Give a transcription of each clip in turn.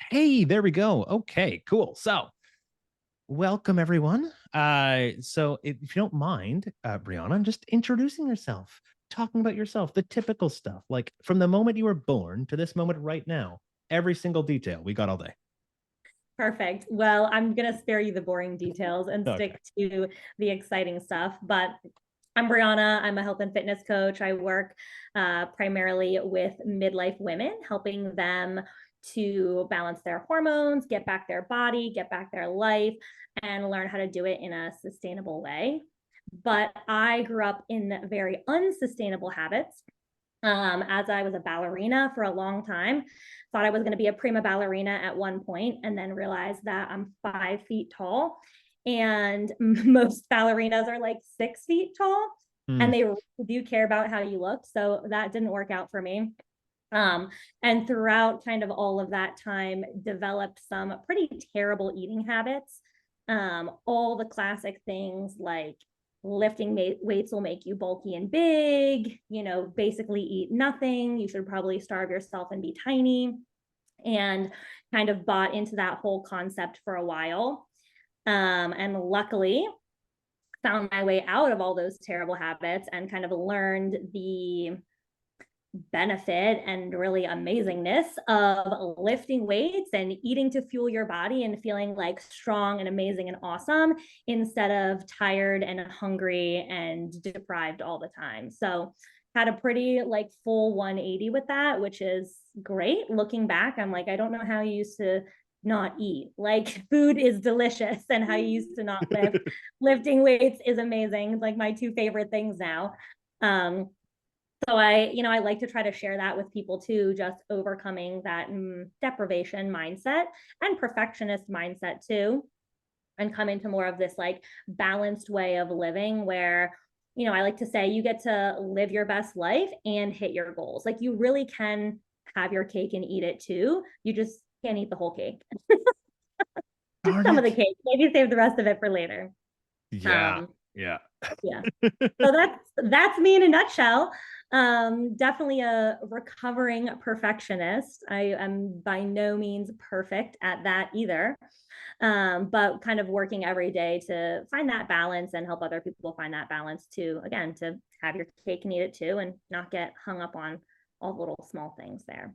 Hey, there we go. Okay, cool. So, welcome everyone. So if you don't mind, Brianna, just introducing yourself, talking about yourself, the typical stuff, like from the moment you were born to this moment right now, every single detail. We got all day. Perfect. Well, I'm going to spare you the boring details and Okay. stick to the exciting stuff. But I'm Brianna. I'm a health and fitness coach. I work primarily with midlife women, helping them to balance their hormones, get back their body, get back their life, and learn how to do it in a sustainable way. But I grew up in very unsustainable habits as I was a ballerina for a long time. Thought I was going to be a prima ballerina at one point, and then realized that I'm 5 feet tall, and most ballerinas are like 6 feet tall, Hmm. and they really do care about how you look. So that didn't work out for me. And throughout kind of all of that time, developed some pretty terrible eating habits. All the classic things like lifting weights will make you bulky and big, basically eat nothing. You should probably starve yourself and be tiny. And kind of bought into that whole concept for a while. And luckily, found my way out of all those terrible habits and kind of learned the benefit and really amazingness of lifting weights and eating to fuel your body and feeling like strong and amazing and awesome instead of tired and hungry and deprived all the time. So had a pretty like full 180 with that, which is great. Looking back, I'm like, I don't know how you used to not eat. Like food is delicious and how you used to not lift. Lifting weights is amazing. Like my two favorite things now. So I like to try to share that with people too, just overcoming that deprivation mindset and perfectionist mindset too, and come into more of this like balanced way of living where, I like to say you get to live your best life and hit your goals. Like you really can have your cake and eat it too. You just can't eat the whole cake. Just Darn some of the it. cake. Maybe save the rest of it for later. Yeah. Um, Yeah. yeah. So that's me in a nutshell. Definitely a recovering perfectionist. I am by no means perfect at that either. But kind of working every day to find that balance and help other people find that balance too. Again, to have your cake and eat it too, and not get hung up on all the little small things there.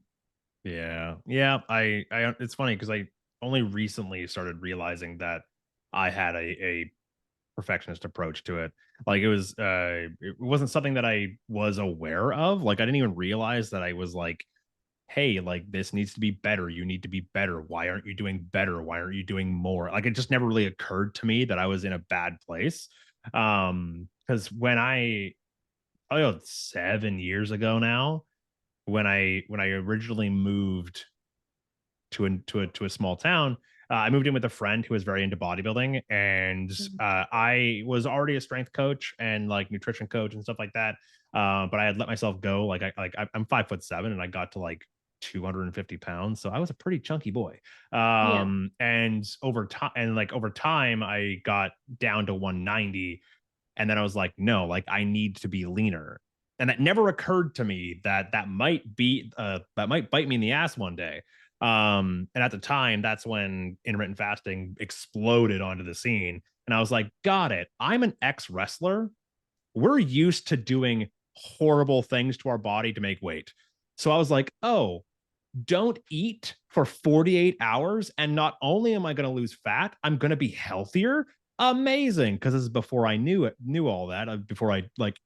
Yeah. Yeah. I it's funny because I only recently started realizing that I had a perfectionist approach to it. Like it wasn't something that I was aware of. Like I didn't even realize that I was like, hey, like this needs to be better. You need to be better. Why aren't you doing better? Why aren't you doing more? Like it just never really occurred to me that I was in a bad place. Because when I don't know, 7 years ago now, when I originally moved to a small town. I moved in with a friend who was very into bodybuilding, and Mhm. I was already a strength coach and like nutrition coach and stuff like that. But I had let myself go. I'm 5'7" and I got to like 250 pounds, so I was a pretty chunky boy. Yeah. And over time, I got down to 190, and then I was like, no, like I need to be leaner. And that never occurred to me that that might bite me in the ass one day. And at the time, that's when intermittent fasting exploded onto the scene. And I was like, got it. I'm an ex wrestler. We're used to doing horrible things to our body to make weight. So I was like, oh, don't eat for 48 hours. And not only am I going to lose fat, I'm going to be healthier. Amazing. Cause this is before I knew all that. Before I like,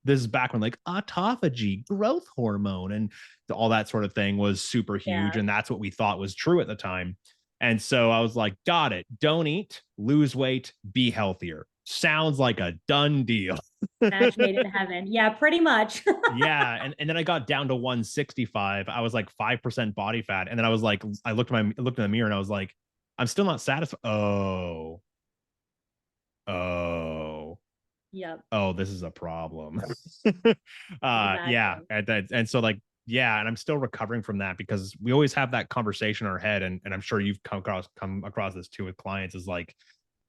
this is back when like autophagy, growth hormone, and all that sort of thing was super huge. Yeah. And that's what we thought was true at the time. And so I was like, got it. Don't eat, lose weight, be healthier. Sounds like a done deal. Match made in heaven. Yeah, pretty much. Yeah, and then I got down to 165. I was like 5% body fat, and then I looked in the mirror and I was like, I'm still not satisfied. Oh, Yep. oh, this is a problem. Yeah, Exactly. and so like yeah, and I'm still recovering from that because we always have that conversation in our head, and I'm sure you've come across this too with clients is like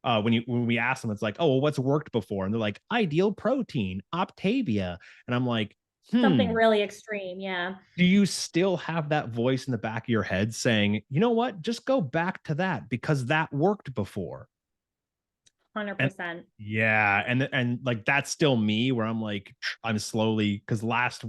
when we ask them, it's like, oh, well, what's worked before? And they're like, ideal protein, Optavia. And I'm like, Something Hmm. really extreme. Yeah. Do you still have that voice in the back of your head saying, you know what, just go back to that because that worked before? And 100%. yeah, and like that's still me where I'm like I'm slowly because last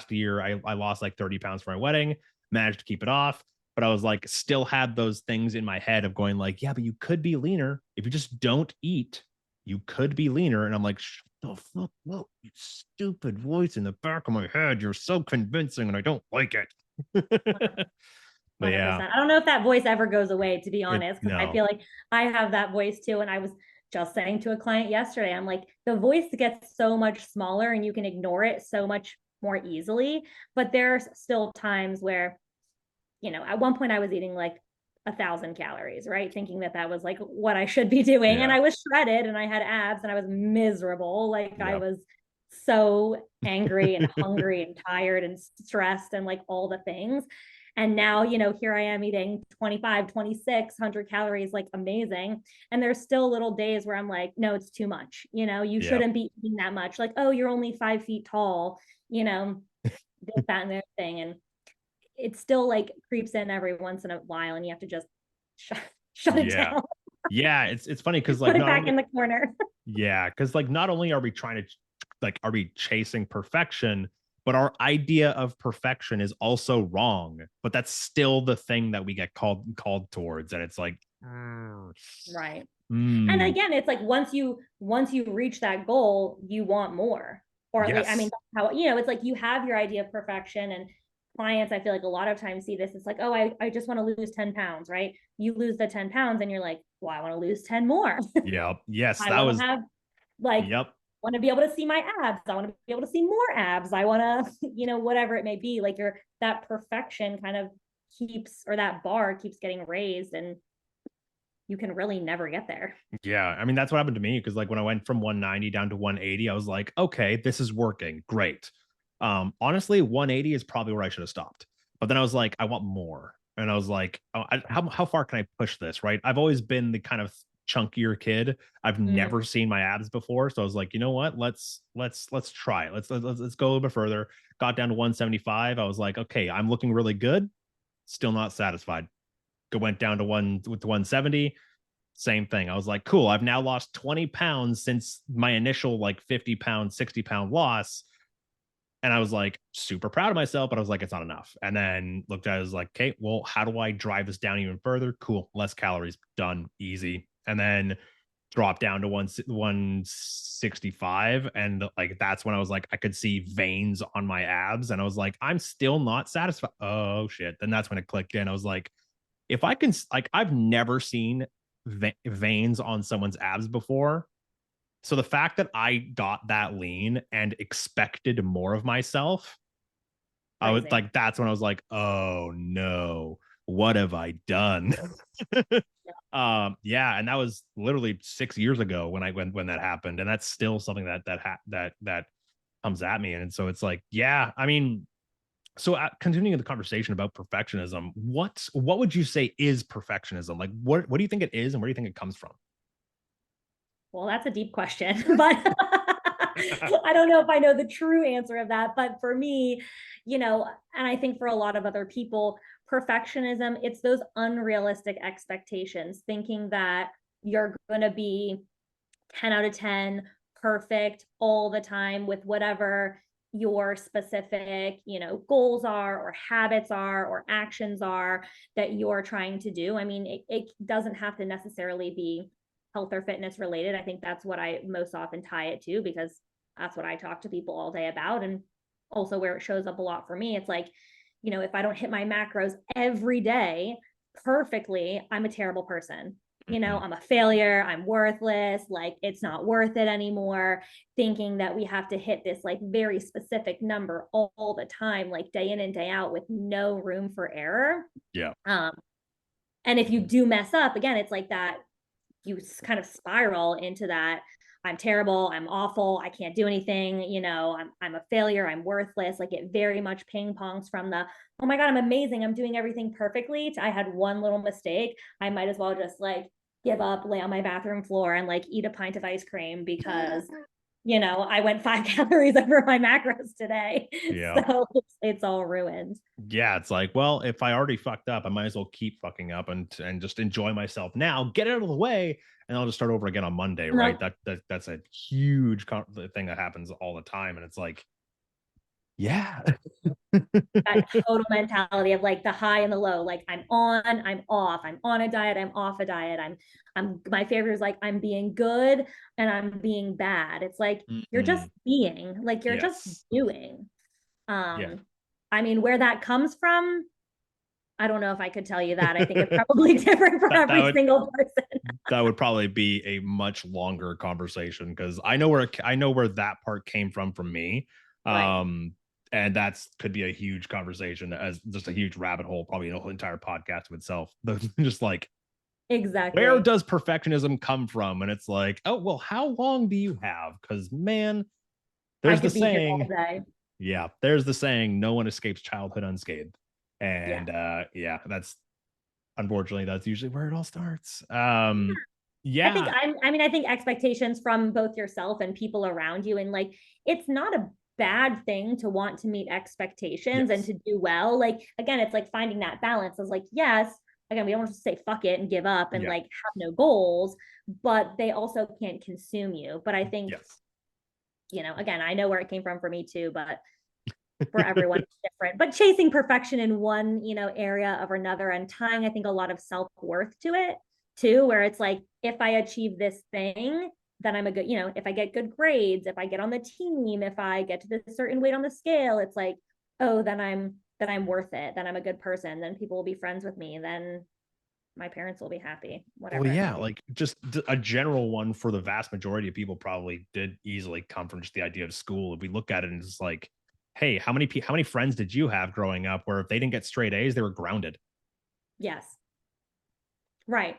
year I lost like 30 pounds for my wedding, managed to keep it off, but I was like still had those things in my head of going like, yeah, but you could be leaner if you just don't eat. You could be leaner, and I'm like, shut the fuck up, you stupid voice in the back of my head. You're so convincing, and I don't like it. But yeah, 100%. I don't know if that voice ever goes away, to be it honest, because I no, feel like I have that voice too. And I was just saying to a client yesterday, I'm like, the voice gets so much smaller and you can ignore it so much more easily. But there's still times where, at one point I was eating like 1,000 calories, right? Thinking that that was like what I should be doing. And yeah, I was shredded and I had abs and I was miserable. Like I yep. was so angry and hungry and tired and stressed and like all the things. And now, here I am eating 25, 2,600 calories, like amazing. And there's still little days where I'm like, no, it's too much. You Yep. shouldn't be eating that much. Like, oh, you're only 5 feet tall, this, that, and the other thing. And it still like creeps in every once in a while and you have to just shut, shut it Yeah. down. Yeah, it's funny because Put like it not back in only the corner. yeah, because like not only are we trying to like are we chasing perfection, but our idea of perfection is also wrong. But that's still the thing that we get called towards, and it's like, Right. And mm, again, it's like once you reach that goal, you want more. Or at least, I mean, yes, that's how, it's like you have your idea of perfection, and clients, I feel like a lot of times see this. It's like, oh, I just want to lose 10 pounds, right? You lose the 10 pounds and you're like, well, I want to lose 10 more. yep, yes, I that want to was have like yep, want to be able to see my abs. I want to be able to see more abs. I want to, whatever it may be. Like that perfection kind of keeps, or that bar keeps getting raised, and you can really never get there. yeah. I mean, that's what happened to me because like when I went from 190 down to 180, I was like, okay, this is working, great. Honestly, 180 is probably where I should have stopped. But then I was like, I want more. And I was like, oh, how far can I push this? Right. I've always been the kind of chunkier kid. I've Mm. never seen my abs before. So I was like, you know what? Let's try it. Let's go a little bit further. Got down to 175. I was like, okay, I'm looking really good. Still not satisfied. Went down to 170. Same thing. I was like, cool. I've now lost 20 pounds since my initial like 50 pound, 60 pound loss, and I was like super proud of myself, but I was like, it's not enough. And then looked at it, I was like, okay, well, how do I drive this down even further? Cool, less calories, done, easy. And then drop down to 165. And like that's when I was like, I could see veins on my abs. And I was like, I'm still not satisfied. Oh shit. Then that's when it clicked in. I was like, if I can, like, I've never seen veins on someone's abs before. So the fact that I got that lean and expected more of myself, I was Crazy. like, that's when I was like, oh no, what have I done? Yeah. Yeah, and that was literally 6 years ago when that happened, and that's still something that comes at me, and so it's like, yeah, I mean, so continuing the conversation about perfectionism, what would you say is perfectionism? Like, what do you think it is, and where do you think it comes from? Well, that's a deep question, but I don't know if I know the true answer of that. But for me, and I think for a lot of other people, perfectionism, it's those unrealistic expectations, thinking that you're going to be 10 out of 10 perfect all the time with whatever your specific goals are or habits are or actions are that you're trying to do. I mean, it doesn't have to necessarily be health or fitness related. I think that's what I most often tie it to, because that's what I talk to people all day about. And also where it shows up a lot for me, it's like, if I don't hit my macros every day perfectly, I'm a terrible person. Mhm. I'm a failure, I'm worthless, like it's not worth it anymore, thinking that we have to hit this like very specific number all the time, like day in and day out with no room for error. Yeah. Um, and if you do mess up, again, it's like that you kind of spiral into that I'm terrible, I'm awful, I can't do anything, I'm a failure, I'm worthless. Like it very much ping pongs from the, oh my God, I'm amazing, I'm doing everything perfectly, to I had one little mistake, I might as well just like give up, lay on my bathroom floor and like eat a pint of ice cream because I went 5 calories over my macros today. Yeah. So it's all ruined. Yeah, it's like, well, if I already fucked up, I might as well keep fucking up and just enjoy myself now, get it out of the way, and I'll just start over again on Monday, right? No, That's a huge thing that happens all the time, and it's like, yeah, that total mentality of like the high and the low. Like I'm on, I'm off, I'm on a diet, I'm off a diet. My favorite is like I'm being good and I'm being bad. It's like you're just Mhm. being, like you're just Yes, doing. yeah. I mean, where that comes from, I don't know if I could tell you that. I think it's probably different for that every would single person. that would probably be a much longer conversation because I know where that part came from me. Right. Um, and that's could be a huge conversation as just a huge rabbit hole, probably an whole entire podcast to itself. But just like where Exactly. does perfectionism come from? And it's like, oh well, how long do you have? Because man, I there's the could be here all saying, day. yeah, there's the saying, no one escapes childhood unscathed. Yeah. And yeah, that's unfortunately that's usually where it all starts. Yeah, I think expectations from both yourself and people around you, and like it's not a bad thing to want to meet expectations and yes, to do well. Like again, it's like finding that balance. It's like, yes, again, we don't want to say fuck it and give up and yeah, like have no goals, but they also can't consume you. But I think, yes. again, I know where it came from for me too, but for everyone it's different. But chasing perfection in one, area or another and tying, I think, a lot of self-worth to it too, where it's like, if I achieve this thing, then I'm a good, if I get good grades, if I get on the team, if I get to this certain weight on the scale, it's like, oh, then I'm worth it. Then I'm a good person. Then people will be friends with me. Then my parents will be happy, Well, whatever it may yeah, be. like just a general one for the vast majority of people probably did easily come from just the idea of school. If we look at it and it's like, hey, how many friends did you have growing up where if they didn't get straight A's, they were grounded? Yes. Right.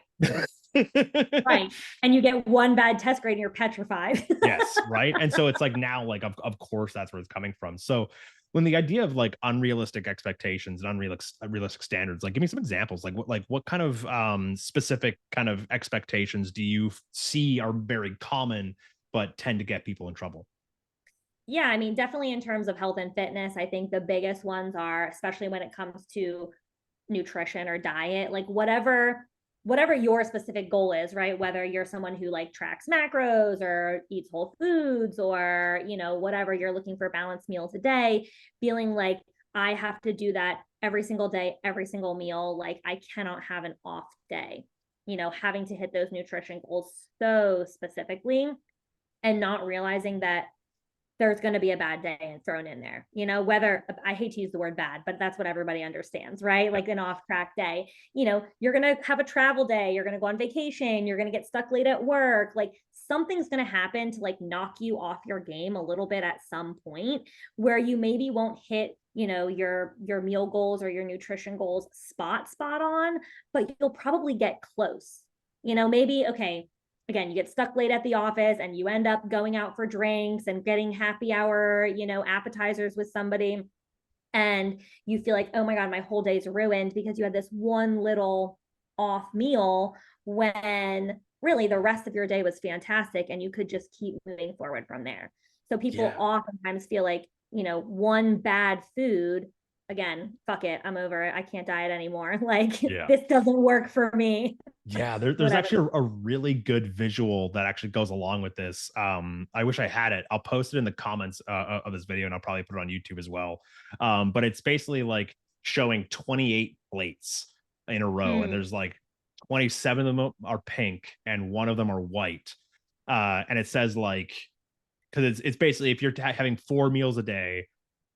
Right. And you get one bad test grade and you're petrified. Yes, right. And so it's like now, like of course that's where it's coming from. So when the idea of like unrealistic expectations and unrealistic standards, like give me some examples. Like what kind of specific kind of expectations do you see are very common but tend to get people in trouble? Yeah, I mean, definitely in terms of health and fitness, I think the biggest ones are, especially when it comes to nutrition or diet, like whatever your specific goal is, right? Whether you're someone who like tracks macros or eats whole foods or, whatever you're looking for balanced meals a day, feeling like I have to do that every single day, every single meal, like I cannot have an off day. Having to hit those nutrition goals so specifically and not realizing that there's going to be a bad day thrown in there, whether I hate to use the word bad, but that's what everybody understands, right? Yeah. Like an off track day, you're going to have a travel day, you're going to go on vacation, you're going to get stuck late at work. Like something's going to happen to like knock you off your game a little bit at some point where you maybe won't hit your meal goals or your nutrition goals spot on, but you'll probably get close. Maybe okay, again, you get stuck late at the office and you end up going out for drinks and getting happy hour, appetizers with somebody. And you feel like, oh my God, my whole day's ruined because you had this one little off meal when really the rest of your day was fantastic and you could just keep moving forward from there. So people Yeah. oftentimes feel like, one bad food, again, fuck it, I'm over it. I can't diet anymore. Like Yeah. this doesn't work for me. Yeah, there's Whatever. actually a really good visual that actually goes along with this. I wish I had it. I'll post it in the comments of this video, and I'll probably put it on YouTube as well. But it's basically like showing 28 plates in a row, and Mm, there's like 27 of them are pink, and one of them are white. And it says like because it's basically if you're having 4 meals a day,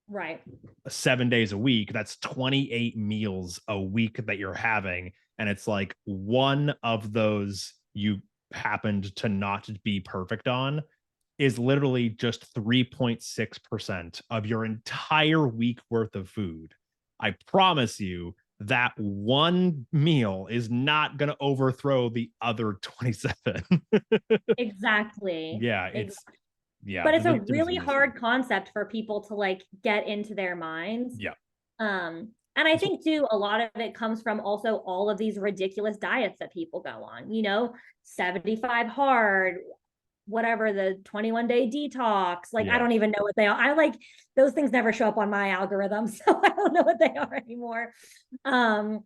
right. 7 days a week, that's 28 meals a week that you're having. And it's like one of those you happened to not be perfect on is literally just 3.6% of your entire week worth of food. I promise you that one meal is not going to overthrow the other 27. Exactly. Yeah, yeah, But it's the a difference really is insane. hard concept for people to like get into their minds. Yeah. And I So, think too, a lot of it comes from also all of these ridiculous diets that people go on, 75 hard, whatever, the 21-day detox. Like, I Yeah. don't even know what they are. I like those things never show up on my algorithm, so I don't know what they are anymore. Um,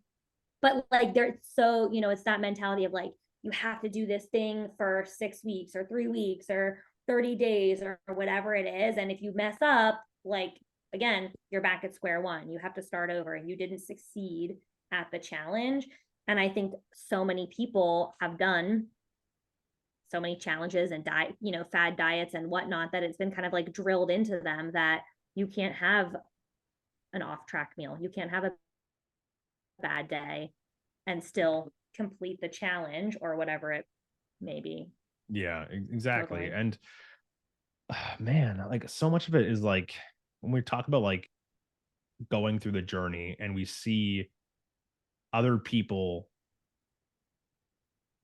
but like they're so, it's that mentality of like, you have to do this thing for 6 weeks or 3 weeks or 30 days or whatever it is. And if you mess up, like, again, you're back at square one. You have to start over and you didn't succeed at the challenge. And I think so many people have done so many challenges and diet, fad diets and whatnot, that it's been kind of like drilled into them that you can't have an off track meal. You can't have a bad day and still complete the challenge or whatever it may be. Yeah, exactly. Totally. And man, like so much of it is like when we talk about like going through the journey and we see other people,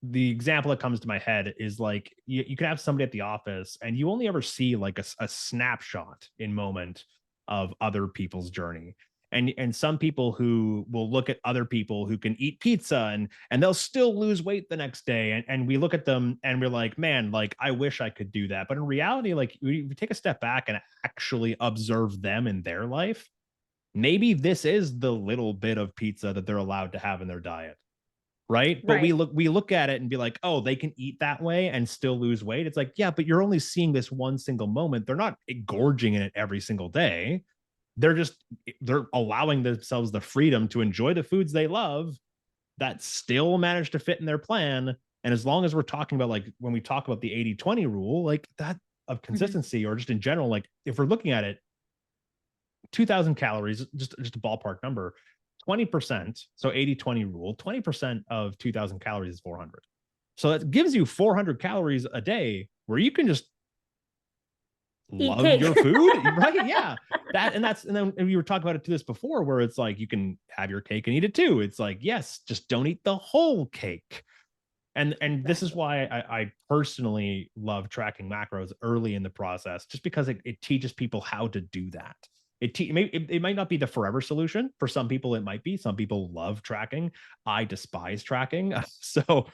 the example that comes to my head is like you can have somebody at the office and you only ever see like a snapshot in moment of other people's journey. And some people who will look at other people who can eat pizza and they'll still lose weight the next day, and we look at them and we're like, man, like I wish I could do that. But in reality, like we take a step back and actually observe them in their life, maybe this is the little bit of pizza that they're allowed to have in their diet, right? But Right. we look at it and be like, oh, they can eat that way and still lose weight. It's like, yeah, but you're only seeing this one single moment. They're not gorging in it every single day. They're just they're allowing themselves the freedom to enjoy the foods they love that still manage to fit in their plan. And as long as we're talking about like when we talk about the 80-20 rule, like that of Mm-hmm. consistency or just in general, like if we're looking at it, 2,000 calories, just a ballpark number, 20%. So 80-20 rule, 20% of 2,000 calories is 400. So that gives you 400 calories a day where you can just Eat love cake. your food, right? Yeah. And then we were talking about it to this before where it's like you can have your cake and eat it too. It's like, yes, just don't eat the whole cake. And this is Exactly. why I personally love tracking macros early in the process, just because it teaches people how to do that. It might not be the forever solution for some people. It might be some people love tracking. I despise tracking, so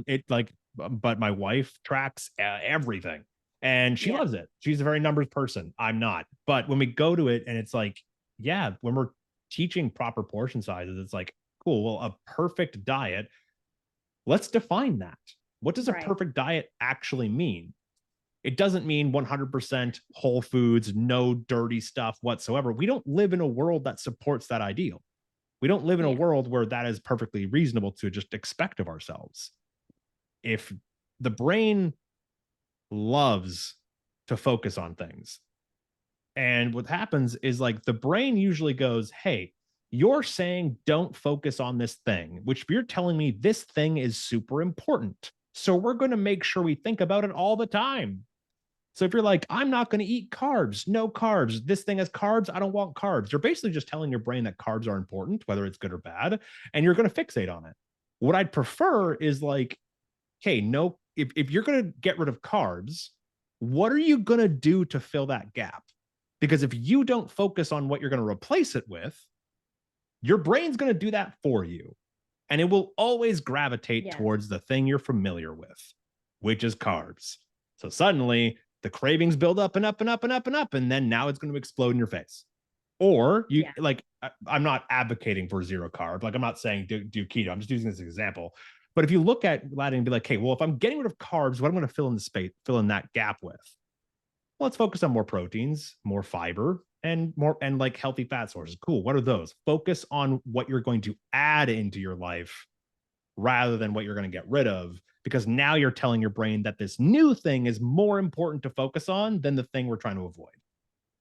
it like. But my wife tracks everything, and she Yeah. loves it. She's a very numbers person. I'm not. But when we go to it, and it's like, yeah, when we're teaching proper portion sizes, it's like, cool. Well, a perfect diet, let's define that. What does a Right. perfect diet actually mean? It doesn't mean 100% whole foods, no dirty stuff whatsoever. We don't live in a world that supports that ideal. We don't live in a Yeah. world where that is perfectly reasonable to just expect of ourselves. If the brain loves to focus on things, and what happens is like the brain usually goes, hey, you're saying don't focus on this thing, which you're telling me this thing is super important. So we're going to make sure we think about it all the time. So if you're like, I'm not going to eat carbs, no carbs, this thing has carbs, I don't want carbs. You're basically just telling your brain that carbs are important, whether it's good or bad, and you're going to fixate on it. What I'd prefer is like, okay, no, if you're going to get rid of carbs, what are you going to do to fill that gap? Because if you don't focus on what you're going to replace it with, your brain's going to do that for you. And it will always gravitate Yes. towards the thing you're familiar with, which is carbs. So suddenly the cravings build up and up and up and up and up. And then now it's going to explode in your face. Or you Yeah. like, I'm not advocating for zero carb. Like, I'm not saying do keto. I'm just using this as an example. But if you look at that and be like, hey, well, if I'm getting rid of carbs, what I'm going to fill in the space, fill in that gap with? Well, let's focus on more proteins, more fiber, and more and like healthy fat sources. Cool. What are those? Focus on what you're going to add into your life rather than what you're going to get rid of, because now you're telling your brain that this new thing is more important to focus on than the thing we're trying to avoid.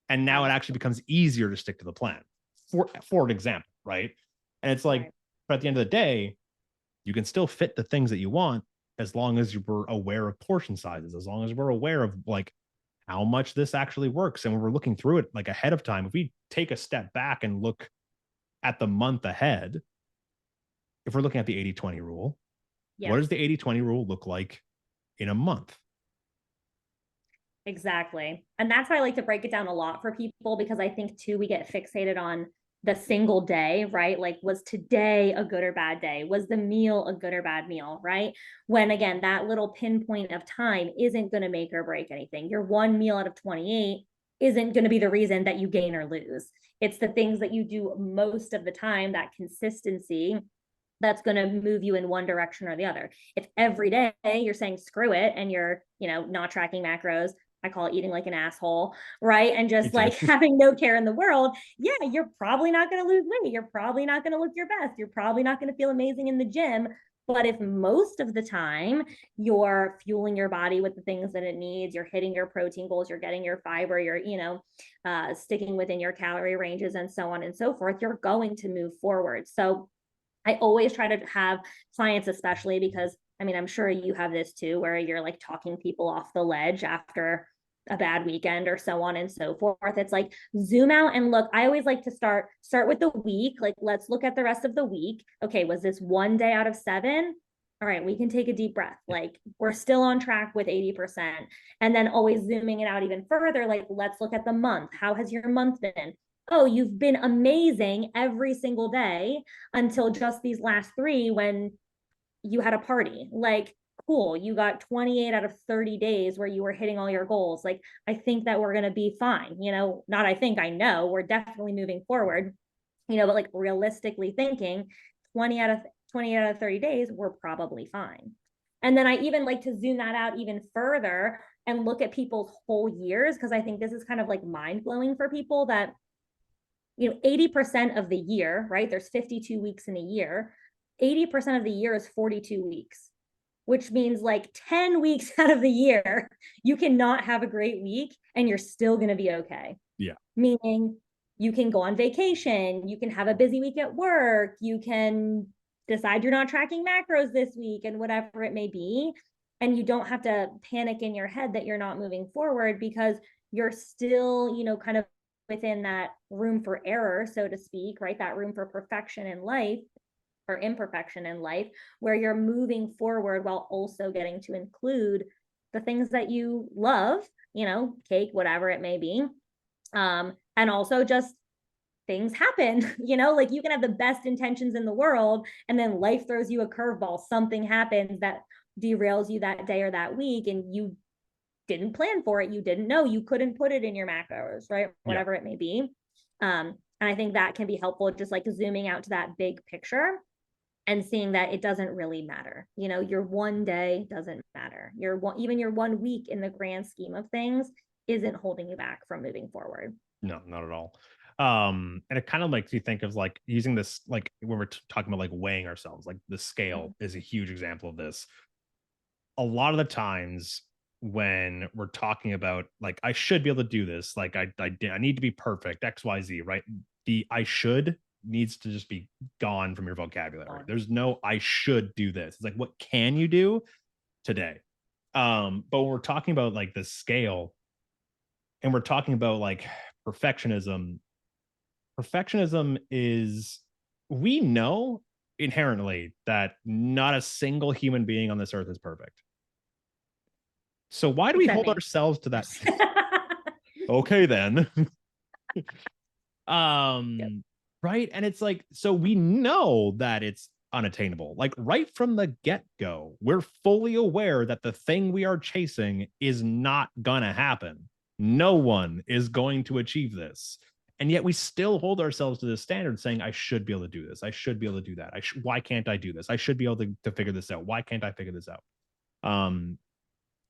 And now it actually Absolutely. becomes easier to stick to the plan. For an example, right? And it's like, Right. but at the end of the day, you can still fit the things that you want as long as you were aware of portion sizes, as long as we're aware of like how much this actually works. And when we're looking through it like ahead of time, if we take a step back and look at the month ahead, if we're looking at the 80-20 rule, what Yeah. does the 80-20 rule look like in a month? Exactly. And that's why I like to break it down a lot for people, because I think too we get fixated on the single day, right? Like, was today a good or bad day? Was the meal a good or bad meal, right? When again, that little pinpoint of time isn't going to make or break anything. Your one meal out of 28 isn't going to be the reason that you gain or lose. It's the things that you do most of the time, that consistency, that's going to move you in one direction or the other. If every day you're saying screw it and you're, not tracking macros, I call it eating like an asshole, right? And Me just too. like having no care in the world, yeah, you're probably not going to lose weight. You're probably not going to look your best. You're probably not going to feel amazing in the gym. But if most of the time you're fueling your body with the things that it needs, you're hitting your protein goals, you're getting your fiber, you're, sticking within your calorie ranges and so on and so forth, you're going to move forward. So I always try to have clients, especially because I mean, I'm sure you have this too, where you're like talking people off the ledge after a bad weekend or so on and so forth. It's like zoom out and look. I always like to start with the week. Like, let's look at the rest of the week. Okay, was this one day out of 7? All right, we can take a deep breath. Like, we're still on track with 80%. And then always zooming it out even further. Like, let's look at the month. How has your month been? Oh, you've been amazing every single day until just these last 3 when you had a party. Like, cool, you got 28 out of 30 days where you were hitting all your goals. Like, I think that we're going to be fine. Not I think, I know we're definitely moving forward, but like realistically thinking 20 out of 20 out of 30 days, we're probably fine. And then I even like to zoom that out even further and look at people's whole years, because I think this is kind of like mind blowing for people that 80% of the year, right? There's 52 weeks in a year. 80% of the year is 42 weeks, which means like 10 weeks out of the year, you cannot have a great week and you're still going to be okay. Yeah. Meaning you can go on vacation, you can have a busy week at work, you can decide you're not tracking macros this week and whatever it may be. And you don't have to panic in your head that you're not moving forward, because you're still, kind of within that room for error, so to speak, right? That room for perfection in life or imperfection in life, where you're moving forward while also getting to include the things that you love, cake, whatever it may be. And also just things happen, like you can have the best intentions in the world and then life throws you a curveball. Something happens that derails you that day or that week, and you didn't plan for it. You didn't know, you couldn't put it in your macros, right? Yeah. Whatever it may be. And I think that can be helpful, just like zooming out to that big picture and seeing that it doesn't really matter. Your one day doesn't matter. Even your 1 week in the grand scheme of things isn't holding you back from moving forward. No, not at all. And it kind of makes you think of like using this, like when we're talking about like weighing ourselves, like the scale is a huge example of this. A lot of the times when we're talking about like I should be able to do this, like I need to be perfect, XYZ, right? The I should needs to just be gone from your vocabulary. There's no I should do this. It's like what can you do today? But when we're talking about like the scale and we're talking about like perfectionism, perfectionism is, we know inherently that not a single human being on this earth is perfect. So why do we Except hold me. ourselves to that? Okay, then. Yep. Right. And it's like, so we know that it's unattainable. Like right from the get go, we're fully aware that the thing we are chasing is not gonna happen. No one is going to achieve this. And yet we still hold ourselves to this standard saying, I should be able to do this. I should be able to do that. Why can't I do this? I should be able to figure this out. Why can't I figure this out? Um,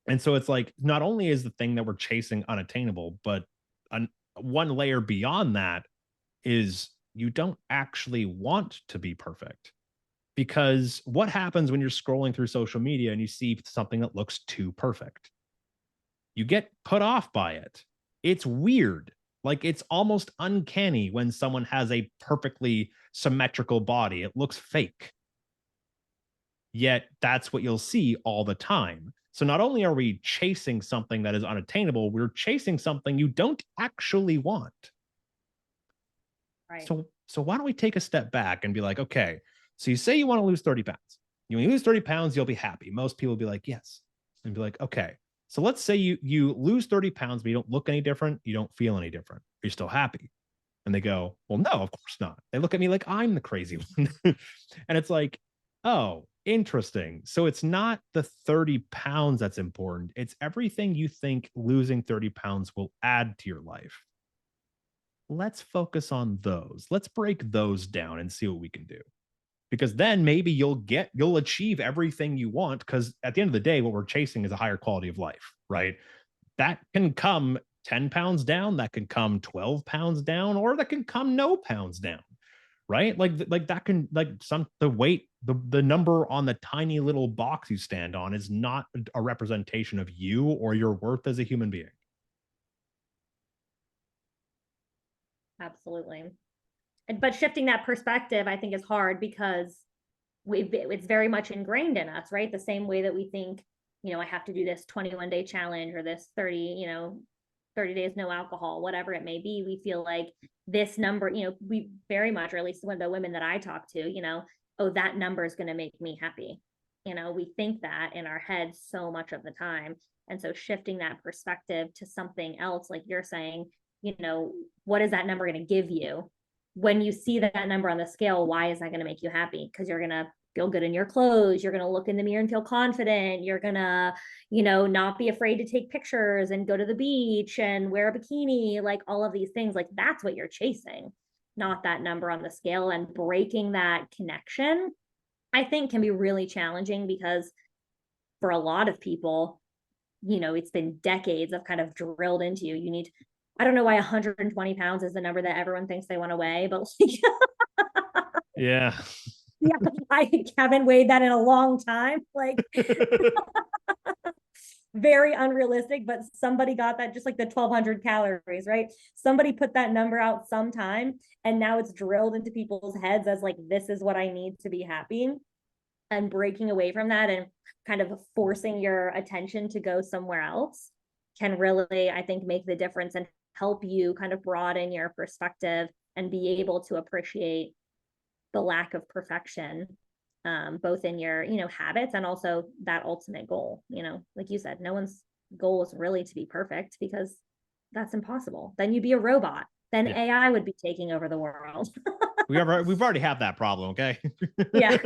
and so it's like, not only is the thing that we're chasing unattainable, but one layer beyond that is you don't actually want to be perfect. Because what happens when you're scrolling through social media and you see something that looks too perfect? You get put off by it. It's weird. Like it's almost uncanny when someone has a perfectly symmetrical body. It looks fake. Yet that's what you'll see all the time. So not only are we chasing something that is unattainable, we're chasing something you don't actually want. Right. So why don't we take a step back and be like, okay, so you say you want to lose 30 pounds. When you lose 30 pounds, you'll be happy. Most people will be like, yes. And be like, okay. So let's say you lose 30 pounds, but you don't look any different. You don't feel any different. You're still happy. And they go, well, no, of course not. They look at me like I'm the crazy one. And it's like, oh, interesting. So it's not the 30 pounds that's important. It's everything you think losing 30 pounds will add to your life. Let's focus on those. Let's break those down and see what we can do. Because then maybe you'll achieve everything you want. Because at the end of the day, what we're chasing is a higher quality of life, right? That can come 10 pounds down, that can come 12 pounds down, or that can come no pounds down, right? Like that can like some the weight, the number on the tiny little box you stand on is not a representation of you or your worth as a human being. Absolutely. But shifting that perspective, I think, is hard because it's very much ingrained in us, right? The same way that we think, I have to do this 21-day challenge or this 30 days no alcohol, whatever it may be. We feel like this number, we very much, or at least when the women that I talk to, oh, that number is going to make me happy. We think that in our heads so much of the time. And so shifting that perspective to something else, like you're saying, what is that number going to give you? When you see that number on the scale, why is that going to make you happy? Because you're going to feel good in your clothes. You're going to look in the mirror and feel confident. You're going to, not be afraid to take pictures and go to the beach and wear a bikini, like all of these things. Like that's what you're chasing, not that number on the scale. And breaking that connection, I think, can be really challenging because for a lot of people, it's been decades of kind of drilled into you. You need, I don't know why 120 pounds is the number that everyone thinks they want to weigh, but like, Yeah. yeah, I haven't weighed that in a long time. Like, very unrealistic, but somebody got that, just like the 1,200 calories, right? Somebody put that number out sometime, and now it's drilled into people's heads as like, this is what I need to be happy. And breaking away from that and kind of forcing your attention to go somewhere else can really, I think, make the difference and help you kind of broaden your perspective and be able to appreciate the lack of perfection, both in your, habits and also that ultimate goal. Like you said, no one's goal is really to be perfect because that's impossible. Then you'd be a robot. Then Yeah. AI would be taking over the world. We've already had that problem, okay? Yeah.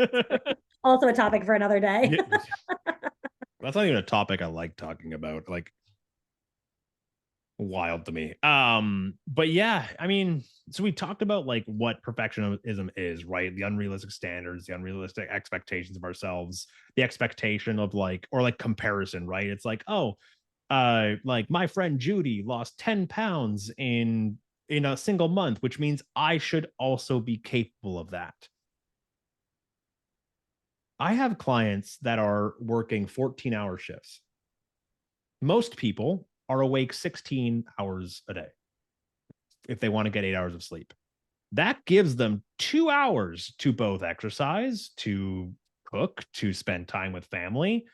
Also a topic for another day. Yeah. That's not even a topic I like talking about. Like, wild to me. But yeah, I mean, so we talked about like what perfectionism is, right? The unrealistic standards, the unrealistic expectations of ourselves, the expectation of like, or like comparison, right? It's like, oh, like my friend Judy lost 10 pounds in a single month, which means I should also be capable of that. I have clients that are working 14-hour shifts. Most people are awake 16 hours a day if they want to get 8 hours of sleep. That gives them 2 hours to both exercise, to cook, to spend time with family.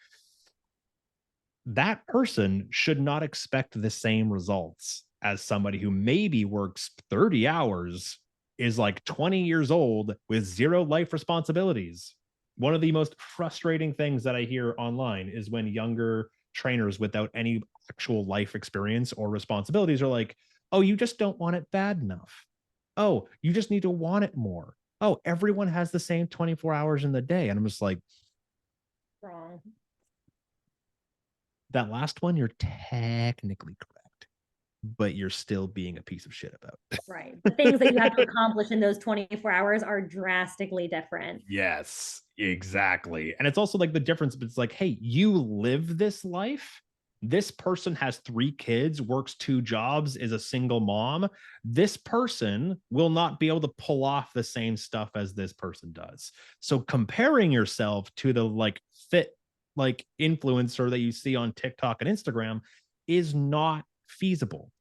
That person should not expect the same results as somebody who maybe works 30 hours, is like 20 years old with zero life responsibilities. One of the most frustrating things that I hear online is when younger trainers without any actual life experience or responsibilities are like, oh, you just don't want it bad enough. Oh, you just need to want it more. Oh, everyone has the same 24 hours in the day. And I'm just like, Wrong. that last one, you're technically correct, but you're still being a piece of shit about. Right. The things that you have to accomplish in those 24 hours are drastically different. Yes, exactly. And it's also like the difference, but it's like, hey, you live this life. This person has 3 kids, works 2 jobs, is a single mom. This person will not be able to pull off the same stuff as this person does. So comparing yourself to the like fit like influencer that you see on TikTok and Instagram is not feasible.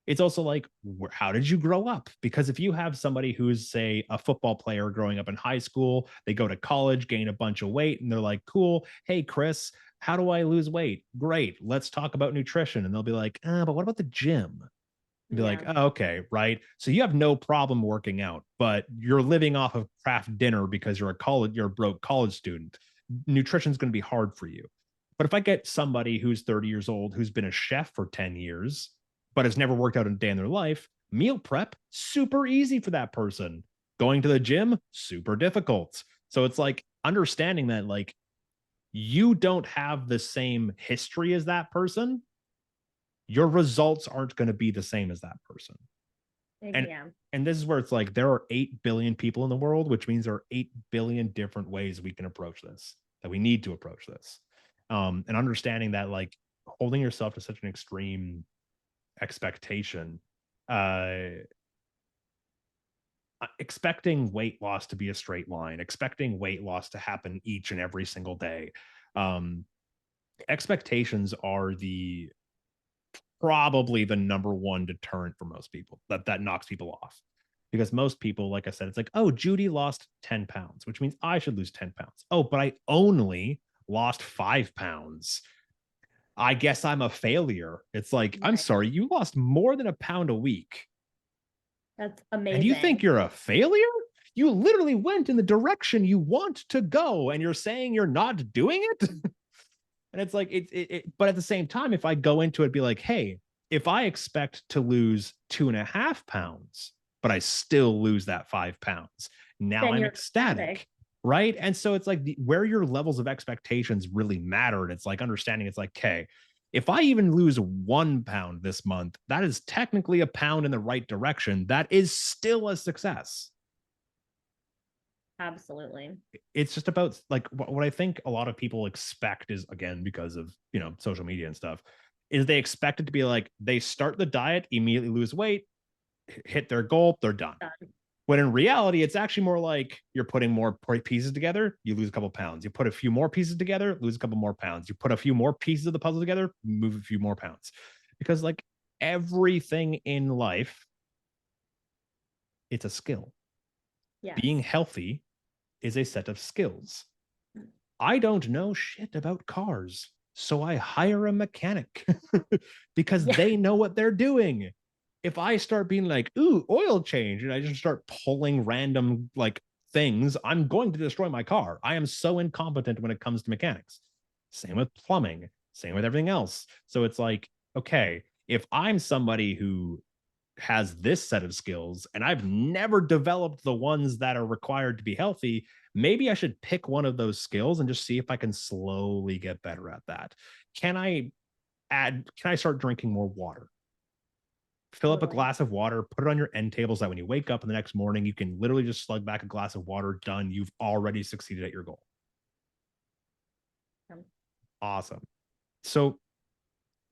It's also like, how did you grow up? Because if you have somebody who's, say, a football player growing up in high school, they go to college, gain a bunch of weight, and they're like, cool. Hey, Chris, how do I lose weight? Great. Let's talk about nutrition. And they'll be like, but what about the gym? And be like, Yeah. oh, okay, right. So you have no problem working out, but you're living off of craft dinner because you're a broke college student. Nutrition is going to be hard for you. But if I get somebody who's 30 years old, who's been a chef for 10 years, but has never worked out a day in their life, Meal prep, super easy for that person. Going to the gym, super difficult. So it's like understanding that like you don't have the same history as that person, your results aren't going to be the same as that person. And Yeah, and this is where it's like there are 8 billion people in the world, which means there are 8 billion different ways we can approach this, that we need to approach this. And understanding that like holding yourself to such an extreme expectation, uh expecting weight loss to be a straight line, expecting weight loss to happen each and every single day. Um, Expectations are the probably the number one deterrent for most people that knocks people off. Because most people, like I said, it's like, oh, Judy lost 10 pounds, which means I should lose 10 pounds. Oh, but I only lost 5 pounds. I guess I'm a failure. It's like, I'm right. sorry, you lost more than a pound a week. That's And you think amazing. you're a failure? You literally went in the direction you want to go, and you're saying you're not doing it. And it's like but at the same time, if I go into it, be like, hey, if I expect to lose 2.5 pounds, but I still lose that 5 pounds, now Then I'm you're ecstatic. ecstatic. Right. And so it's like where your levels of expectations really matter. And it's like understanding it's like, okay, if I even lose 1 pound this month, that is technically a pound in the right direction. That is still a success. Absolutely. It's just about like what I think a lot of people expect is, again, because of social media and stuff, is they expect it to be like they start the diet, immediately lose weight, hit their goal, they're done. Done. When in reality, it's actually more like you're putting more pieces together, you lose a couple pounds. You put a few more pieces together, lose a couple more pounds. You put a few more pieces of the puzzle together, move a few more pounds. Because like everything in life, it's a skill. Being Yes. healthy is a set of skills. I don't know shit about cars. So I hire a mechanic because Yeah. they know what they're doing. If I start being like, ooh, oil change, and I just start pulling random like things, I'm going to destroy my car. I am so incompetent when it comes to mechanics. Same with plumbing, same with everything else. So it's like, okay, if I'm somebody who has this set of skills and I've never developed the ones that are required to be healthy, maybe I should pick one of those skills and just see if I can slowly get better at that. Can I can I start drinking more water? Fill up a Totally. glass of water, put it on your end table so that when you wake up in the next morning, you can literally just slug back a glass of water, done. You've already succeeded at your goal. Um, Awesome. So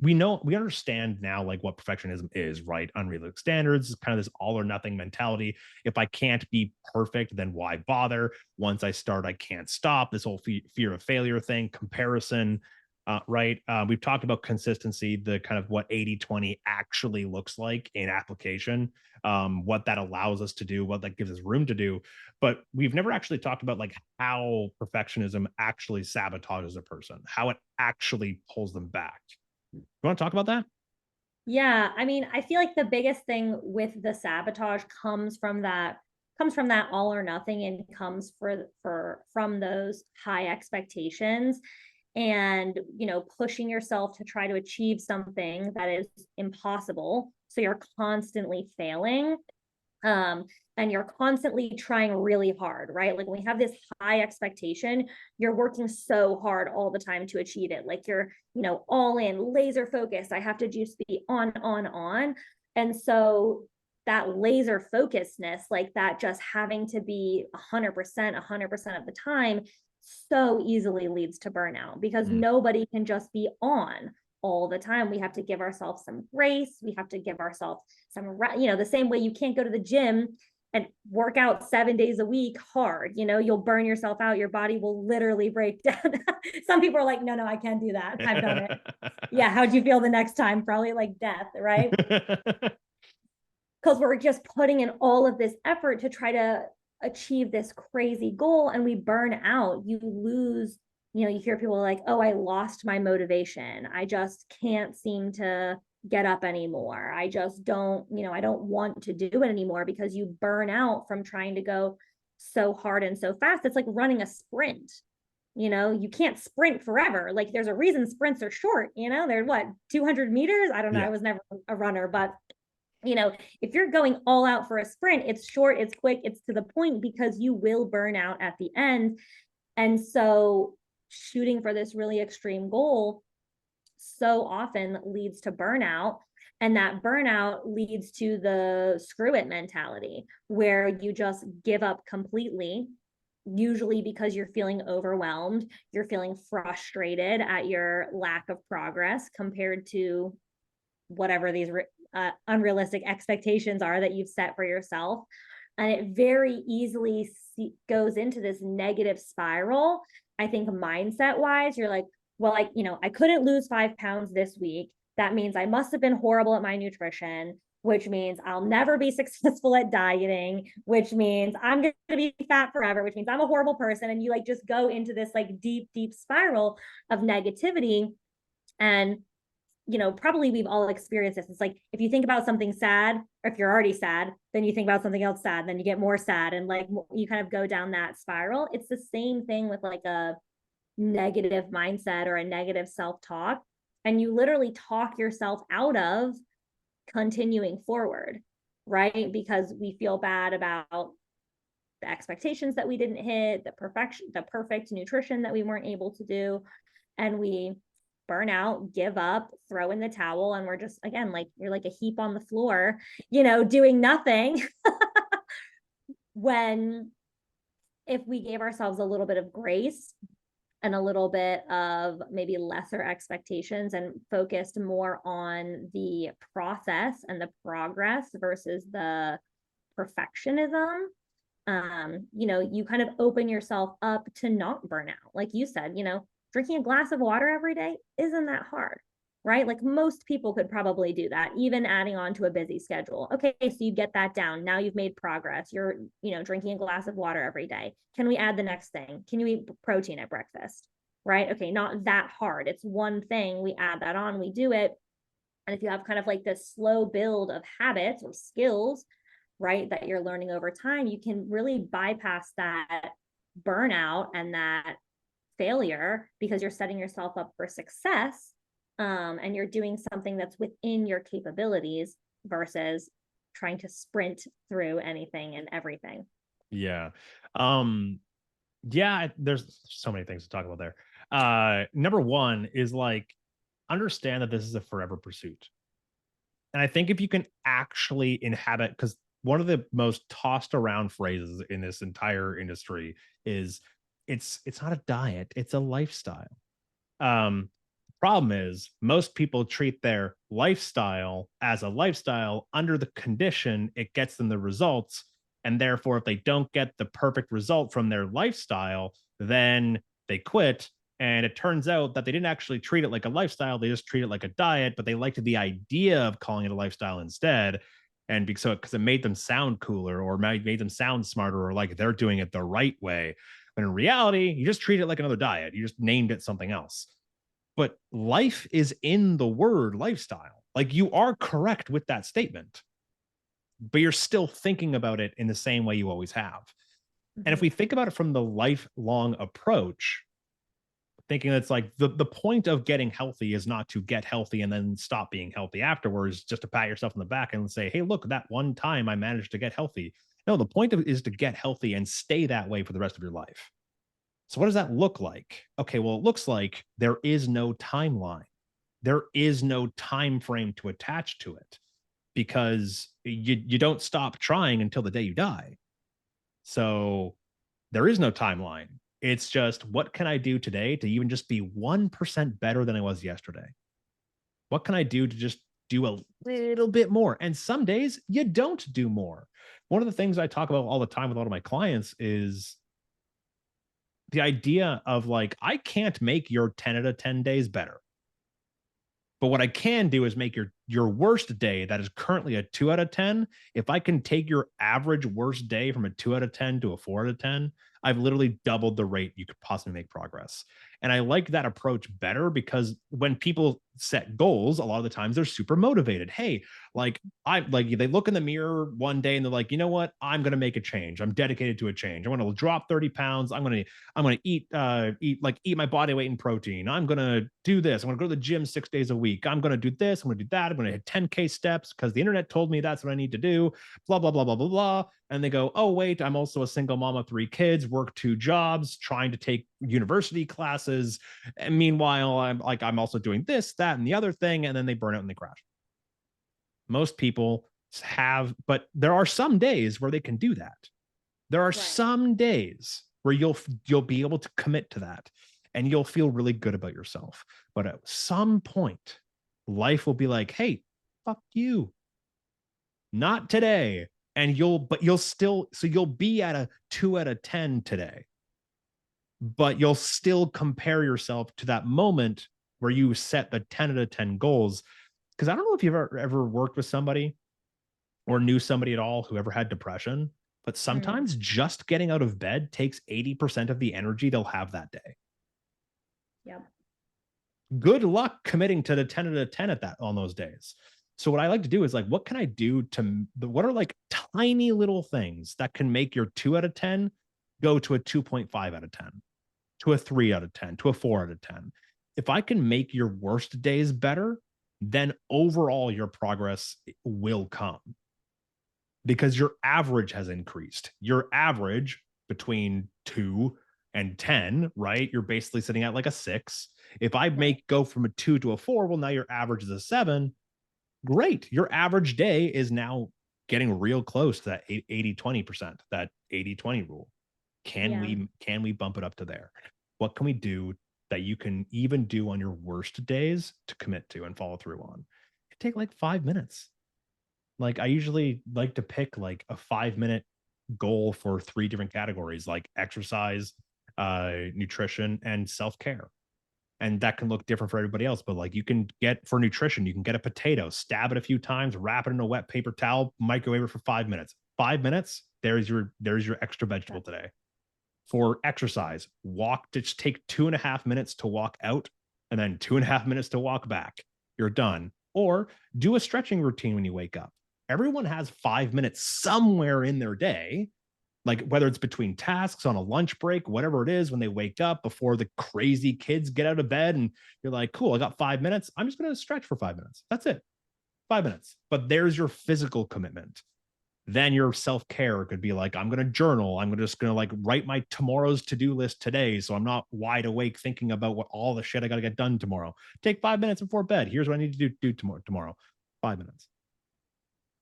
we understand now like what perfectionism is, right? Unrealistic standards, kind of this all or nothing mentality. If I can't be perfect, then why bother? Once I start, I can't stop. This whole fear of failure thing, comparison, right? We've talked about consistency, the kind of what 80/20 actually looks like in application, what that allows us to do, what that gives us room to do. But we've never actually talked about like how perfectionism actually sabotages a person, how it actually pulls them back. You want to talk about that? Yeah, I mean, I feel like the biggest thing with the sabotage comes from that all or nothing and comes from those high expectations and, pushing yourself to try to achieve something that is impossible. So you're constantly failing, um, and you're constantly trying really hard, right? Like when we have this high expectation, you're working so hard all the time to achieve it. Like you're, all in, laser focused. I have to just be on. And so that laser focusedness, like that just having to be 100% of the time, so easily leads to burnout because Mm. nobody can just be on all the time. We have to give ourselves some grace. We have to give ourselves the same way you can't go to the gym and work out 7 days a week hard. You'll burn yourself out. Your body will literally break down. Some people are like, no, I can't do that. I've done it. Yeah. How'd you feel the next time? Probably like death, right? Because we're just putting in all of this effort to try to achieve this crazy goal and we burn out. You lose, you hear people like, oh, I lost my motivation. I just can't seem to get up anymore. I just don't, I don't want to do it anymore because you burn out from trying to go so hard and so fast. It's like running a sprint. You can't sprint forever. Like there's a reason sprints are short, they're what, 200 meters? I don't know. Yeah. I was never a runner, but You know, if you're going all out for a sprint, it's short, it's quick, it's to the point, because you will burn out at the end. And so shooting for this really extreme goal so often leads to burnout. And that burnout leads to the screw it mentality, where you just give up completely, usually because you're feeling overwhelmed, you're feeling frustrated at your lack of progress compared to whatever these unrealistic expectations are that you've set for yourself. And it very easily goes into this negative spiral. I think mindset wise, you're like, well, I couldn't lose 5 pounds this week. That means I must have been horrible at my nutrition, which means I'll never be successful at dieting, which means I'm going to be fat forever, which means I'm a horrible person. And you like just go into this like deep, deep spiral of negativity. And probably we've all experienced this. It's like, if you think about something sad, or if you're already sad, then you think about something else sad, then you get more sad. And like, you kind of go down that spiral. It's the same thing with like a negative mindset or a negative self-talk. And you literally talk yourself out of continuing forward, right? Because we feel bad about the expectations that we didn't hit, the perfect nutrition that we weren't able to do. And we burn out, give up, throw in the towel, and we're just, again, like, you're like a heap on the floor, doing nothing. When if we gave ourselves a little bit of grace and a little bit of maybe lesser expectations and focused more on the process and the progress versus the perfectionism, you kind of open yourself up to not burn out. Like you said, drinking a glass of water every day isn't that hard, right? Like most people could probably do that, even adding on to a busy schedule. Okay, so you get that down. Now you've made progress. You're, drinking a glass of water every day. Can we add the next thing? Can you eat protein at breakfast? Right? Okay, not that hard. It's one thing. We add that on, we do it. And if you have kind of like this slow build of habits or skills, right, that you're learning over time, you can really bypass that burnout and that failure, because you're setting yourself up for success, and you're doing something that's within your capabilities versus trying to sprint through anything and everything. Yeah. Yeah, there's so many things to talk about there. Number one is like, understand that this is a forever pursuit. And I think if you can actually inhabit, because one of the most tossed around phrases in this entire industry is it's not a diet, it's a lifestyle. Um, Problem is, most people treat their lifestyle as a lifestyle under the condition it gets them the results. And therefore, if they don't get the perfect result from their lifestyle, then they quit. And it turns out that they didn't actually treat it like a lifestyle. They just treat it like a diet, but they liked the idea of calling it a lifestyle instead. And because it made them sound cooler or made them sound smarter or like they're doing it the right way. But in reality, you just treat it like another diet. You just named it something else. But life is in the word lifestyle. Like, you are correct with that statement, but you're still thinking about it in the same way you always have. And if Mm-hmm. we think about it from the lifelong approach, thinking that's like the point of getting healthy is not to get healthy and then stop being healthy afterwards, just to pat yourself on the back and say, hey, look, that one time I managed to get healthy. No, the point of it is to get healthy and stay that way for the rest of your life. So what does that look like? Okay, well, it looks like there is no timeline. There is no time frame to attach to it, because you don't stop trying until the day you die. So there is no timeline. It's just, what can I do today to even just be 1% better than I was yesterday? What can I do to just do a little bit more? And some days you don't do more. One of the things I talk about all the time with a lot of my clients is the idea of like, I can't make your 10 out of 10 days better. But what I can do is make your worst day that is currently a 2 out of 10. If I can take your average worst day from a 2 out of 10 to a 4 out of 10, I've literally doubled the rate you could possibly make progress. And I like that approach better, because when people set goals, a lot of the times they're super motivated. Hey, they look in the mirror one day and they're like, you know what? I'm gonna make a change. I'm dedicated to a change. I'm gonna drop 30 pounds. I'm gonna eat my body weight in protein. I'm gonna do this. I'm gonna go to the gym 6 days a week. I'm gonna do this. I'm gonna do that. I'm going to hit 10K steps because the internet told me that's what I need to do, blah, blah, blah, blah, blah, blah. And they go, oh, wait, I'm also a single mom of 3 kids, work 2 jobs, trying to take university classes. And meanwhile, I'm also doing this, that, and the other thing. And then they burn out and they crash. Most people have, but there are some days where they can do that. There are Right. some days where you'll be able to commit to that and you'll feel really good about yourself. But at some point, life will be like, hey, fuck you. Not today. And you'll still, so you'll be at a 2 out of 10 today, but you'll still compare yourself to that moment where you set the 10 out of 10 goals. Because I don't know if you've ever worked with somebody or knew somebody at all who ever had depression, but Mm, sometimes just getting out of bed takes 80% of the energy they'll have that day. yep. Good luck committing to the 10 out of 10 at that on those days. So what I like to do is like, what can I do to what are like tiny little things that can make your 2 out of 10 go to a 2.5 out of 10, to a 3 out of 10, to a 4 out of 10. If I can make your worst days better, then overall your progress will come because your average has increased. Your average between 2 and 10, right? You're basically sitting at like a 6. If I Right. make go from a 2 to a 4, well, now your average is a 7. Great. Your average day is now getting real close to that 80-20%, that 80-20 rule. Can Yeah. we bump it up to there? What can we do that you can even do on your worst days to commit to and follow through on? It take like 5 minutes. Like I usually like to pick like a 5 minute goal for 3 different categories, like exercise, nutrition, and self-care. And that can look different for everybody else. But like you can get for nutrition, you can get a potato, stab it a few times, wrap it in a wet paper towel, microwave it for 5 minutes. 5 minutes, there's your extra vegetable today. For exercise, walk, just take 2.5 minutes to walk out and then 2.5 minutes to walk back. You're done. Or do a stretching routine when you wake up. Everyone has 5 minutes somewhere in their day, like whether it's between tasks, on a lunch break, whatever it is, when they wake up before the crazy kids get out of bed, and you're like, cool, I got 5 minutes. I'm just going to stretch for 5 minutes. That's it. 5 minutes. But there's your physical commitment. Then your self-care could be like, I'm going to journal. I'm just going to like write my tomorrow's to-do list today, so I'm not wide awake thinking about what all the shit I got to get done tomorrow. Take 5 minutes before bed. Here's what I need to do tomorrow. 5 minutes.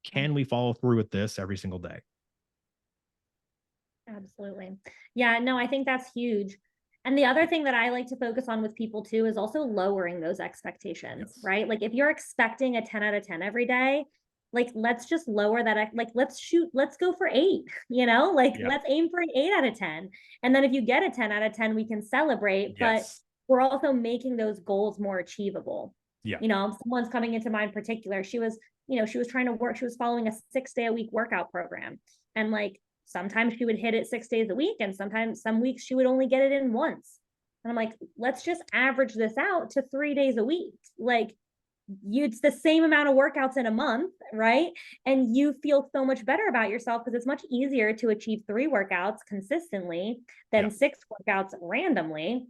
Can we follow through with this every single day? Absolutely. Yeah, no, I think that's huge. And the other thing that I like to focus on with people too is also lowering those expectations, Yes. right? Like if you're expecting a 10 out of 10 every day, like let's just lower that. Like let's go for 8, like Yeah. let's aim for an 8 out of 10. And then if you get a 10 out of 10, we can celebrate, but Yes. we're also making those goals more achievable. Yeah. Someone's coming into mind in particular. She was trying to work, she was following a 6 day a week workout program. And like sometimes she would hit it 6 days a week, and sometimes some weeks she would only get it in once. And I'm like, let's just average this out to 3 days a week. Like it's the same amount of workouts in a month, right? And you feel so much better about yourself because it's much easier to achieve 3 workouts consistently Yeah. than 6 workouts randomly.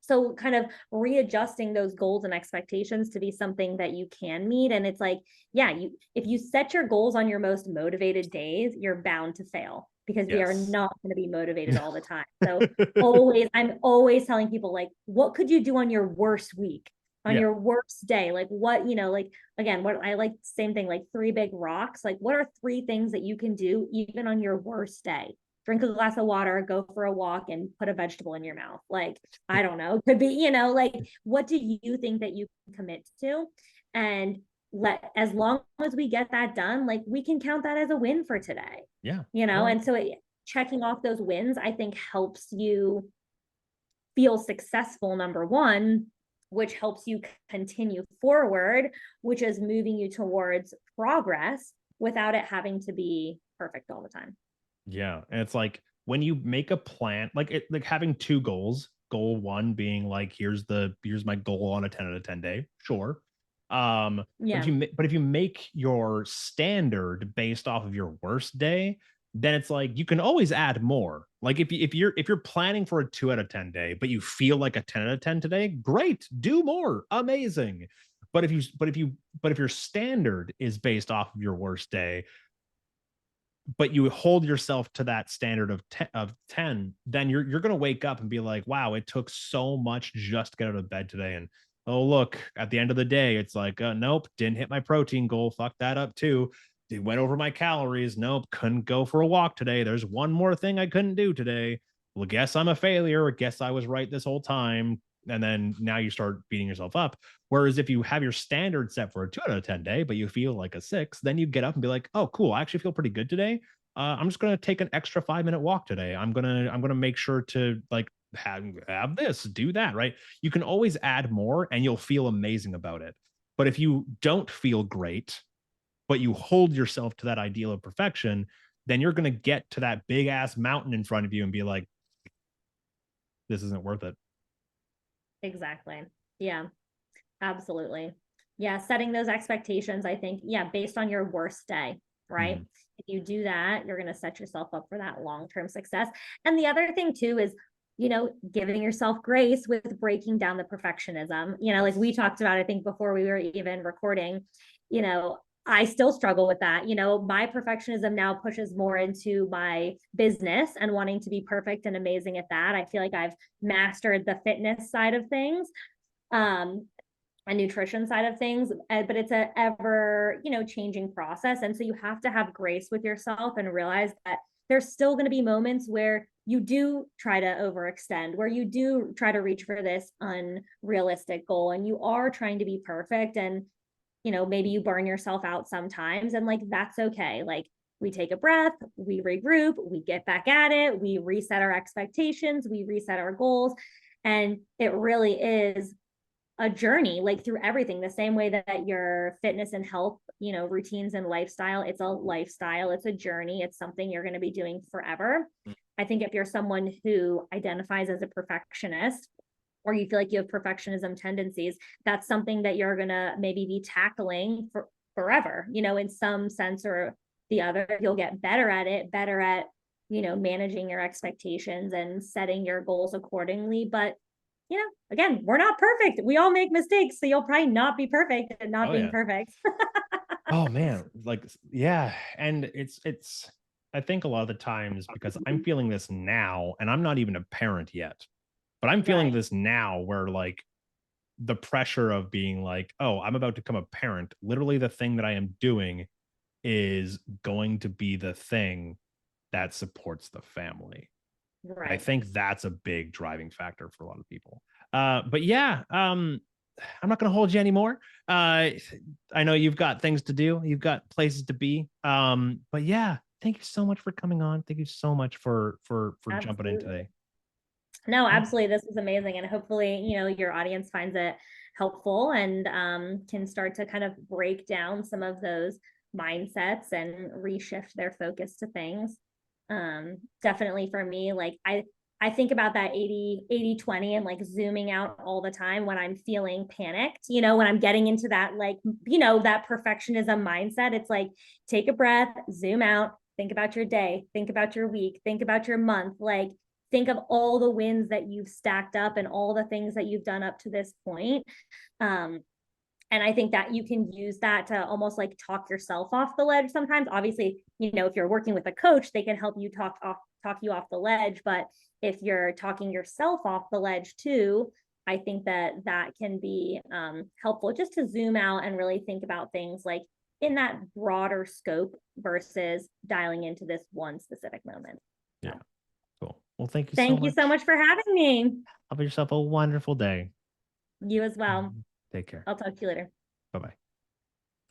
So kind of readjusting those goals and expectations to be something that you can meet. And it's like, yeah, if you set your goals on your most motivated days, you're bound to fail because we are Yes. not going to be motivated all the time. So I'm always telling people, like, what could you do on your worst week? On Yeah. your worst day, like what, like again, what I like, same thing, like 3 big rocks. Like, what are 3 things that you can do even on your worst day? Drink a glass of water, go for a walk, and put a vegetable in your mouth. Like, I don't know, could be, like, what do you think that you can commit to? And as long as we get that done, like, we can count that as a win for today, Yeah. and so checking off those wins, I think, helps you feel successful, number one, which helps you continue forward, which is moving you towards progress without it having to be perfect all the time. Yeah, and it's like when you make a plan, like having 2 goals. Goal one being like, here's my goal on a 10 out of 10 day. Sure. But if Yeah. you make your standard based off of your worst day, then it's like you can always add more. Like if you're planning for a 2 out of 10 day, but you feel like a 10 out of 10 today, great, do more, amazing. But if your standard is based off of your worst day, but you hold yourself to that standard of 10, then you're going to wake up and be like, wow, it took so much just to get out of bed today. And oh, look, at the end of the day, it's like, nope, didn't hit my protein goal. Fuck that up too. It went over my calories. Nope, couldn't go for a walk today. There's one more thing I couldn't do today. Well, guess I'm a failure. Guess I was right this whole time. And then now you start beating yourself up. Whereas if you have your standard set for a 2 out of 10 day, but you feel like a 6, then you get up and be like, oh, cool. I actually feel pretty good today. I'm just gonna take an extra 5 minute walk today. I'm gonna make sure to like have this, do that, right? You can always add more and you'll feel amazing about it. But if you don't feel great, but you hold yourself to that ideal of perfection, then you're gonna get to that big ass mountain in front of you and be like, this isn't worth it. Exactly. Yeah, absolutely. Yeah, setting those expectations, I think, yeah, based on your worst day, right? Mhm. If you do that, you're going to set yourself up for that long-term success. And the other thing too is, giving yourself grace with breaking down the perfectionism. Like we talked about, I think before we were even recording, you know, I still struggle with that. My perfectionism now pushes more into my business and wanting to be perfect and amazing at that. I feel like I've mastered the fitness side of things. And nutrition side of things, but it's a ever changing process, and so you have to have grace with yourself and realize that there's still going to be moments where you do try to overextend, where you do try to reach for this unrealistic goal, and you are trying to be perfect, and maybe you burn yourself out sometimes, and like that's okay. Like we take a breath, we regroup, we get back at it, we reset our expectations, we reset our goals, and it really is a journey, like through everything, the same way that your fitness and health routines and lifestyle, it's a lifestyle, it's a journey, it's something you're going to be doing forever. I think if you're someone who identifies as a perfectionist, or you feel like you have perfectionism tendencies, that's something that you're going to maybe be tackling for forever, in some sense or the other. You'll get better at it, better at managing your expectations and setting your goals accordingly. But again, we're not perfect. We all make mistakes. So you'll probably not be perfect at not Oh being yeah. perfect. Oh man, like yeah, and it's I think a lot of the times because I'm feeling this now and I'm not even a parent yet, but I'm feeling Right. this now where like the pressure of being like, "Oh, I'm about to become a parent." Literally the thing that I am doing is going to be the thing that supports the family. And I Right. think that's a big driving factor for a lot of people. But yeah, I'm not going to hold you anymore. I know you've got things to do, you've got places to be. But yeah, thank you so much for coming on. Thank you so much for jumping in Absolutely. today. No, Yeah, absolutely. This was amazing. And hopefully, your audience finds it helpful and can start to kind of break down some of those mindsets and reshift their focus to things. Definitely for me, like I think about that 80/20 and like zooming out all the time when I'm feeling panicked, when I'm getting into that, like, that perfectionism mindset. It's like, take a breath, zoom out, think about your day, think about your week, think about your month, like, think of all the wins that you've stacked up and all the things that you've done up to this point. Um, and I think that you can use that to almost like talk yourself off the ledge sometimes. Obviously, if you're working with a coach, they can help you talk you off the ledge. But if you're talking yourself off the ledge too, I think that that can be helpful just to zoom out and really think about things like in that broader scope versus dialing into this one specific moment. yeah, So cool. Well, thank you so thank you so much. much for having me. Have yourself a wonderful day. You as well. Take care. I'll talk to you later. Bye bye.